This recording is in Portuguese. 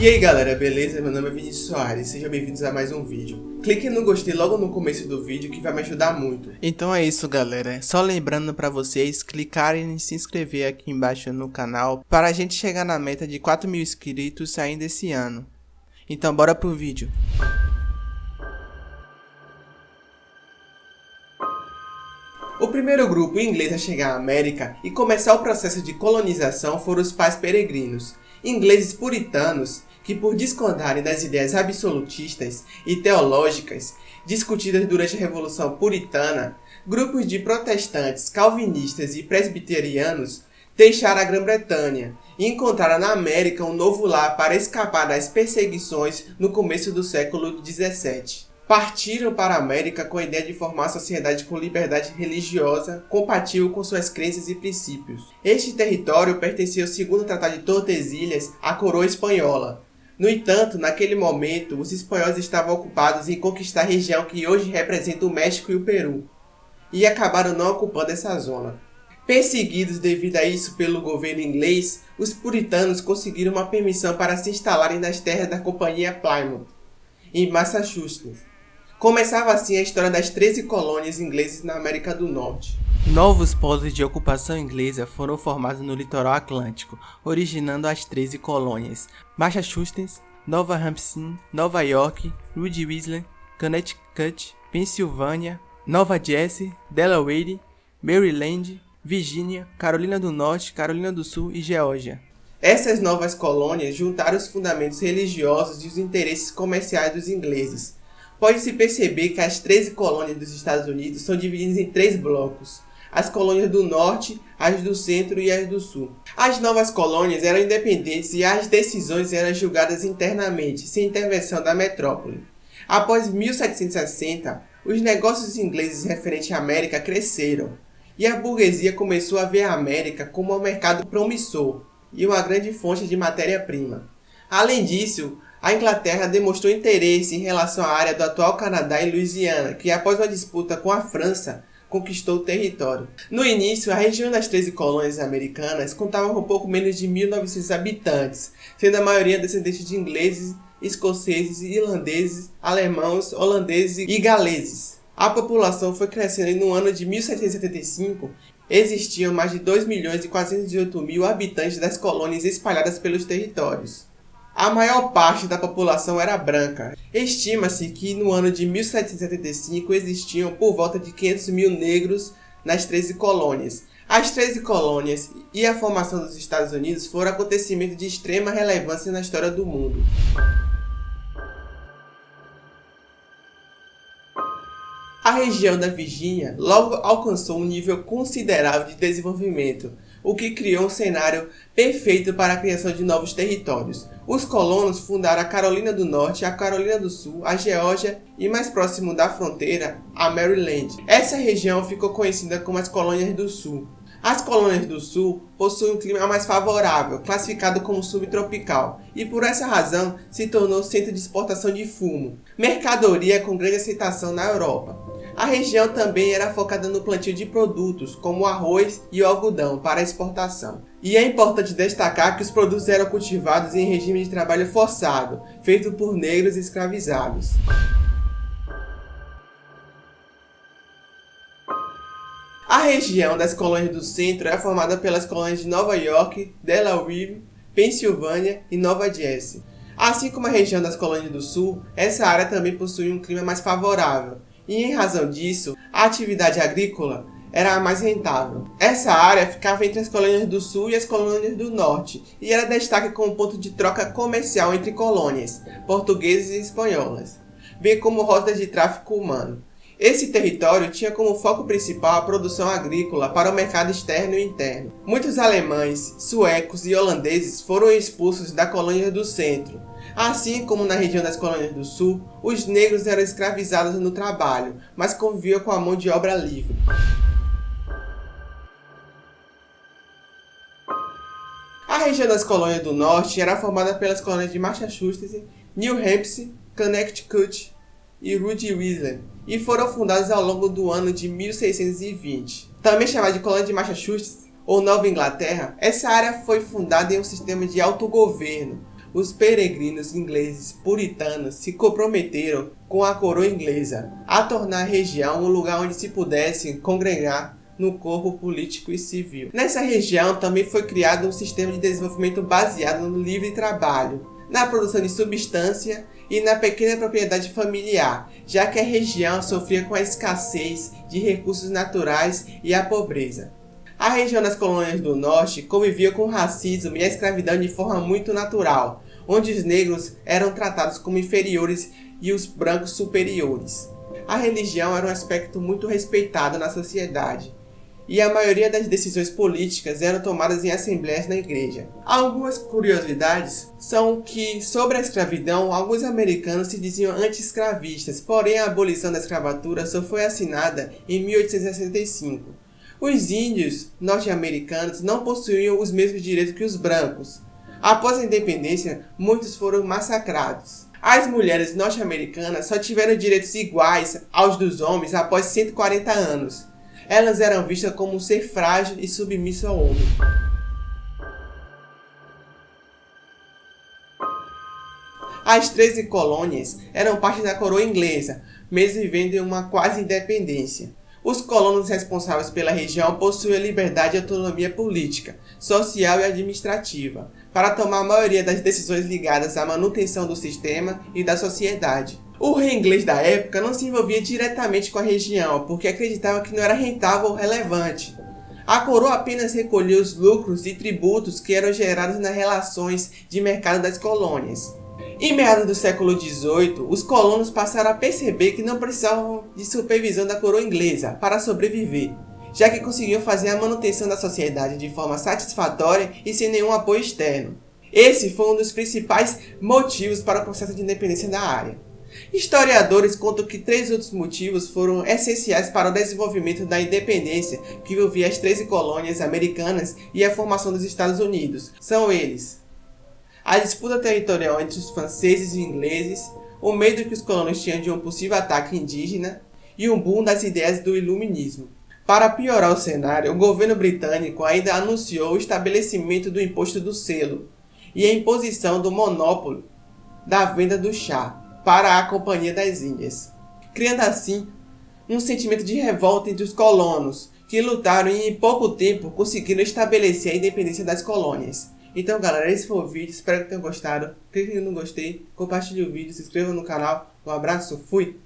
E aí galera, beleza? Meu nome é Vinícius Soares, sejam bem-vindos a mais um vídeo. Clique no gostei logo no começo do vídeo que vai me ajudar muito. Então é isso galera, só lembrando para vocês clicarem em se inscrever aqui embaixo no canal para a gente chegar na meta de 4.000 inscritos ainda esse ano. Então bora pro vídeo. O primeiro grupo inglês a chegar à América e começar o processo de colonização foram os pais peregrinos, ingleses puritanos que, por discordarem das ideias absolutistas e teológicas discutidas durante a Revolução Puritana, grupos de protestantes, calvinistas e presbiterianos deixaram a Grã-Bretanha e encontraram na América um novo lar para escapar das perseguições no começo do século XVII. Partiram para a América com a ideia de formar uma sociedade com liberdade religiosa compatível com suas crenças e princípios. Este território pertencia ao segundo Tratado de Tordesilhas à coroa espanhola. No entanto, naquele momento, os espanhóis estavam ocupados em conquistar a região que hoje representa o México e o Peru, e acabaram não ocupando essa zona. Perseguidos devido a isso pelo governo inglês, os puritanos conseguiram uma permissão para se instalarem nas terras da Companhia Plymouth, em Massachusetts. Começava assim a história das 13 colônias inglesas na América do Norte. Novos polos de ocupação inglesa foram formados no litoral atlântico, originando as 13 colônias: Massachusetts, Nova Hampshire, Nova York, Rhode Island, Connecticut, Pensilvânia, Nova Jersey, Delaware, Maryland, Virgínia, Carolina do Norte, Carolina do Sul e Geórgia. Essas novas colônias juntaram os fundamentos religiosos e os interesses comerciais dos ingleses. Pode-se perceber que as 13 colônias dos Estados Unidos são divididas em 3 blocos: as colônias do Norte, as do Centro e as do Sul. As novas colônias eram independentes e as decisões eram julgadas internamente, sem intervenção da metrópole. Após 1760, os negócios ingleses referentes à América cresceram, e a burguesia começou a ver a América como um mercado promissor e uma grande fonte de matéria-prima. Além disso, a Inglaterra demonstrou interesse em relação à área do atual Canadá e Louisiana, que após uma disputa com a França, conquistou o território. No início, a região das 13 colônias americanas contava com pouco menos de 1.900 habitantes, sendo a maioria descendentes de ingleses, escoceses, irlandeses, alemãos, holandeses e galeses. A população foi crescendo e no ano de 1775, existiam mais de 2.418.000 habitantes das colônias espalhadas pelos territórios. A maior parte da população era branca. Estima-se que no ano de 1775 existiam por volta de 500.000 negros nas 13 colônias. As 13 colônias e a formação dos Estados Unidos foram acontecimentos de extrema relevância na história do mundo. A região da Virgínia logo alcançou um nível considerável de desenvolvimento, o que criou um cenário perfeito para a criação de novos territórios. Os colonos fundaram a Carolina do Norte, a Carolina do Sul, a Geórgia e, mais próximo da fronteira, a Maryland. Essa região ficou conhecida como as Colônias do Sul. As colônias do Sul possuem um clima mais favorável, classificado como subtropical, e por essa razão se tornou centro de exportação de fumo, mercadoria com grande aceitação na Europa. A região também era focada no plantio de produtos, como o arroz e o algodão, para exportação. E é importante destacar que os produtos eram cultivados em regime de trabalho forçado, feito por negros escravizados. A região das colônias do centro é formada pelas colônias de Nova York, Delaware, Pensilvânia e Nova Jersey. Assim como a região das colônias do sul, essa área também possui um clima mais favorável, e em razão disso, a atividade agrícola era a mais rentável. Essa área ficava entre as colônias do sul e as colônias do norte, e era destaque como ponto de troca comercial entre colônias, portuguesas e espanholas, bem como rotas de tráfico humano. Esse território tinha como foco principal a produção agrícola para o mercado externo e interno. Muitos alemães, suecos e holandeses foram expulsos da colônia do centro. Assim como na região das colônias do sul, os negros eram escravizados no trabalho, mas conviviam com a mão de obra livre. A região das colônias do norte era formada pelas colônias de Massachusetts, New Hampshire, Connecticut e Rhode Island, e foram fundadas ao longo do ano de 1620. Também chamada de colônia de Massachusetts ou Nova Inglaterra, essa área foi fundada em um sistema de autogoverno, os peregrinos ingleses puritanos se comprometeram com a coroa inglesa a tornar a região um lugar onde se pudessem congregar no corpo político e civil. Nessa região também foi criado um sistema de desenvolvimento baseado no livre trabalho, na produção de substância e na pequena propriedade familiar, já que a região sofria com a escassez de recursos naturais e a pobreza. A região das colônias do norte convivia com o racismo e a escravidão de forma muito natural, onde os negros eram tratados como inferiores e os brancos superiores. A religião era um aspecto muito respeitado na sociedade, e a maioria das decisões políticas eram tomadas em assembleias na igreja. Algumas curiosidades são que, sobre a escravidão, alguns americanos se diziam anti-escravistas, porém a abolição da escravatura só foi assinada em 1865. Os índios norte-americanos não possuíam os mesmos direitos que os brancos. Após a independência, muitos foram massacrados. As mulheres norte-americanas só tiveram direitos iguais aos dos homens após 140 anos. Elas eram vistas como um ser frágil e submisso ao homem. As 13 colônias eram parte da coroa inglesa, mesmo vivendo em uma quase independência. Os colonos responsáveis pela região possuíam liberdade e autonomia política, social e administrativa, para tomar a maioria das decisões ligadas à manutenção do sistema e da sociedade. O rei inglês da época não se envolvia diretamente com a região, porque acreditava que não era rentável ou relevante. A coroa apenas recolhia os lucros e tributos que eram gerados nas relações de mercado das colônias. Em meados do século XVIII, os colonos passaram a perceber que não precisavam de supervisão da coroa inglesa para sobreviver, já que conseguiam fazer a manutenção da sociedade de forma satisfatória e sem nenhum apoio externo. Esse foi um dos principais motivos para o processo de independência da área. Historiadores contam que 3 outros motivos foram essenciais para o desenvolvimento da independência, que envolvia as 13 colônias americanas e a formação dos Estados Unidos. São eles: a disputa territorial entre os franceses e ingleses, o medo que os colonos tinham de um possível ataque indígena e um boom das ideias do iluminismo. Para piorar o cenário, o governo britânico ainda anunciou o estabelecimento do imposto do selo e a imposição do monopólio da venda do chá para a Companhia das Índias, criando assim um sentimento de revolta entre os colonos, que lutaram e em pouco tempo conseguiram estabelecer a independência das colônias. Então galera, esse foi o vídeo, espero que tenham gostado. Clique no gostei, compartilhe o vídeo, se inscreva no canal. Um abraço, fui!